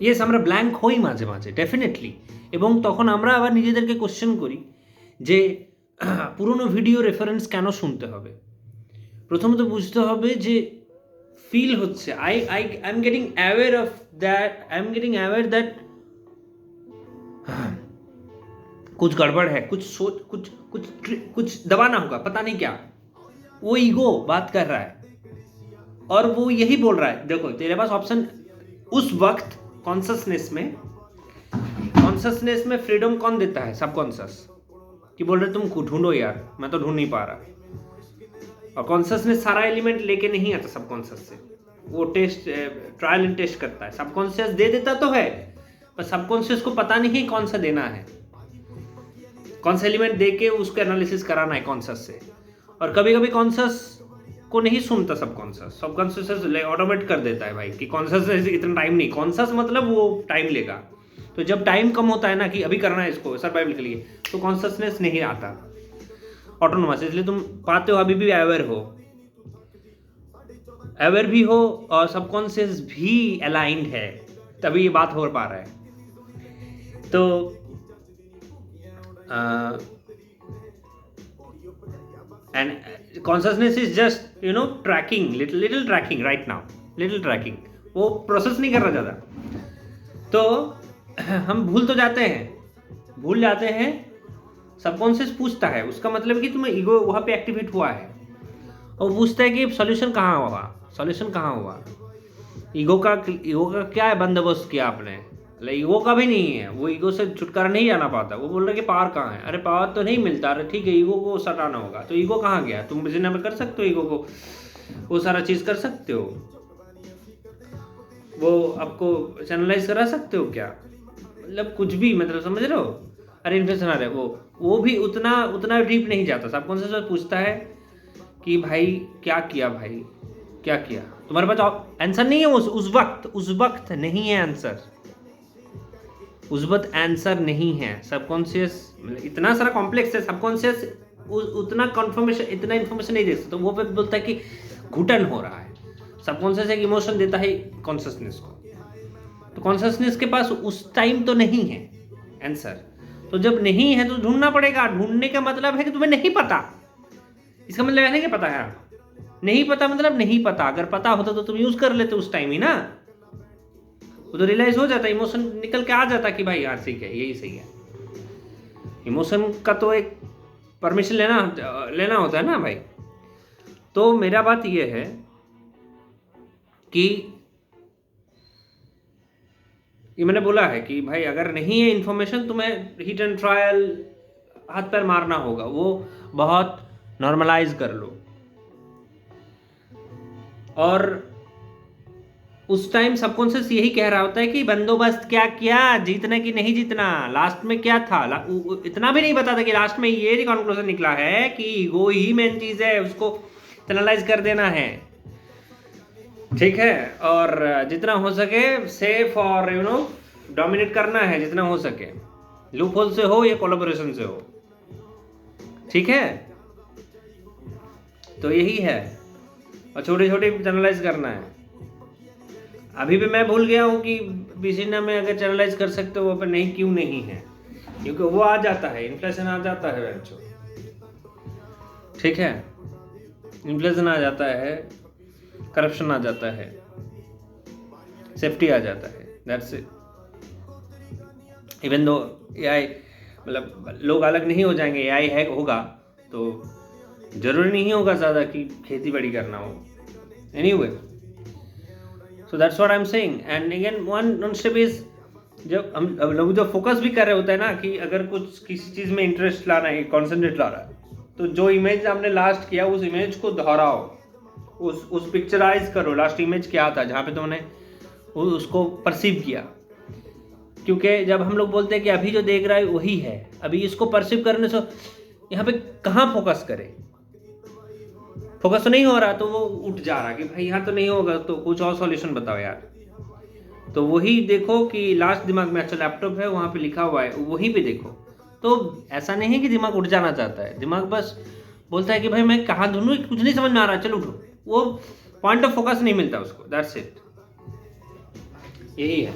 Yes, আমরা blank হই মাঝে মাঝে ডেফিনেটলি, এবং তখন আমরা আবার নিজেদেরকে কোশ্চেন করি যে পুরনো ভিডিও রেফারেন্স কেন শুনতে হবে। প্রথমত বুঝতে হবে যে ফিল হচ্ছে, I am getting aware of that, I am getting aware that कुछ गड़बड़ है, कुछ सोच, कुछ दबाना होगा, पता नहीं क्या। वो ईगो बात कर रहा है और वो यही बोल रहा है, देखो तेरे पास ऑप्शन उस वक्त कॉन्शसनेस में फ्रीडम कौन देता है? सबकॉन्शियस, कि बोल रहे तुम ढूंढो यार, मैं तो ढूंढ नहीं पा रहा। और कॉन्शसनेस सारा एलिमेंट लेके नहीं आता सबकॉन्शियस से, वो टेस्ट ट्रायल एंड टेस्ट करता है। सबकॉन्शियस दे देता तो है, पर सबकॉन्शियस को पता नहीं कौन सा देना है, कौन सा एलिमेंट दे के उसको एनालिसिस कराना है कॉन्शियस से। और कभी कभी कॉन्शियस को नहीं सुनता सबकॉन्शियस ऑटोमेट कर देता है भाई कि कॉन्शियस इतना टाइम नहीं, कॉन्शियस मतलब वो टाइम लेगा। तो जब टाइम कम होता है ना कि अभी करना है इसको सर्वाइवल के लिए, तो कॉन्शियसनेस नहीं आता ऑटोनोमस। इसलिए तुम पाते हो अभी भी अवेयर भी हो और सबकॉन्शियस भी अलाइंड है, तभी ये बात हो पा रहा है। तो and consciousness is just tracking, little tracking right now, little tracking, वो प्रोसेस नहीं कर रहा ज़्यादा। तो हम भूल जाते हैं। सबकॉन्शियस पूछता है, उसका मतलब है कि तुम्हें ईगो वहाँ पे एक्टिवेट हुआ है और पूछता है कि सॉल्यूशन कहाँ हुआ। ईगो का क्या बंदोबस्त किया आपने? ईगो का भी नहीं है, वो ईगो से छुटकारा नहीं जाना पाता। वो बोल रहा है कि पावर कहाँ है? अरे पावर तो नहीं मिलता। अरे ठीक है, ईगो को सटाना होगा, तो ईगो कहाँ गया? तुम विजन में कर सकते हो ईगो को, वो सारा चीज़ कर सकते हो, वो आपको चैनलाइज करा सकते हो क्या? मतलब कुछ भी, मतलब समझ रहे हो? अरे इन्फ्लेशन आ रहा है, वो भी उतना डीप नहीं जाता। सबकॉन्शियस पूछता है कि भाई क्या किया तुम्हारे पास आंसर नहीं है। उस वक्त नहीं है आंसर, उस वक्त आंसर नहीं है। सबकॉन्शियस इतना सारा कॉम्प्लेक्स है, सबकॉन्शियस उतना इन्फॉर्मेशन नहीं दे सकता। तो वो बोलता है कि घुटन हो रहा है। सबकॉन्शियस एक इमोशन देता है कॉन्शियसनेस को, तो कॉन्शियसनेस के पास उस टाइम तो नहीं है आंसर। तो जब नहीं है तो ढूंढना पड़ेगा। ढूंढने का मतलब है कि तुम्हें नहीं पता। इसका मतलब है कि पता है, नहीं पता मतलब नहीं पता। अगर पता होता तो तुम यूज कर लेते उस टाइम ही ना, वो तो रियलाइज हो जाता, इमोशन निकल के आ जाता कि भाई यार ठीक है, यही सही है। इमोशन का तो एक परमिशन लेना होता है ना भाई। तो मेरा बात ये है कि ये मैंने बोला है कि भाई अगर नहीं है इन्फॉर्मेशन, तुम्हें हिट एंड ट्रायल हाथ पैर मारना होगा, वो बहुत नॉर्मलाइज कर लो। और उस टाइम सबकॉन्शियस यही कह रहा होता है कि बंदोबस्त क्या किया, जीतना कि नहीं जीतना, लास्ट में क्या था। इतना भी नहीं पता था कि लास्ट में ये कंक्लूजन निकला है कि ईगो ही मेन चीज़ है, उसको एनालाइज कर देना है, ठीक है। और जितना हो सके सेफ और डोमिनेट करना है जितना हो सके, लूप होल से हो या कोलैबोरेशन से हो, ठीक है। तो यही है, और छोटे छोटे एनालाइज करना है। अभी भी मैं भूल गया हूँ कि बीसीना में अगर चैनलाइज कर सकते हो वो पर नहीं, क्यों नहीं है? क्योंकि वो आ जाता है, इन्फ्लेशन आ जाता है बच्चों, ठीक है। इन्फ्लेशन आ जाता है, करप्शन आ जाता है, सेफ्टी आ जाता है, that's it. Even though AI, मतलब लोग अलग नहीं हो जाएंगे, एआई हैक होगा तो जरूरी नहीं होगा ज़्यादा कि खेती बाड़ी करना हो। Anyway, so that's what I am saying. And again one step is, जब हम लोग जो फोकस भी कर रहे होते हैं ना कि अगर कुछ किसी चीज़ में इंटरेस्ट लाना है, कॉन्सेंट्रेट ला रहा है, तो जो इमेज आपने लास्ट किया उस इमेज को दोहराओ, उस पिक्चराइज करो। लास्ट इमेज क्या था जहाँ पे तुमने उसको परसीव किया। क्योंकि जब हम लोग बोलते हैं कि अभी जो देख रहा है वही है, अभी इसको परसीव करने से यहाँ पे कहाँ फोकस करें? फोकस तो नहीं हो रहा, तो वो उठ जा रहा कि भाई यहाँ तो नहीं होगा, तो कुछ और सॉल्यूशन बताओ यार। तो वही देखो कि लास्ट दिमाग में, अच्छा लैपटॉप है वहाँ पे लिखा हुआ है, वहीं पे देखो। तो ऐसा नहीं है कि दिमाग उठ जाना चाहता है, दिमाग बस बोलता है कि भाई मैं कहाँ ढूंढूं, कुछ नहीं समझ में आ रहा, चलो उठो। वो पॉइंट ऑफ फोकस नहीं मिलता उसको, दैट्स इट, यही है।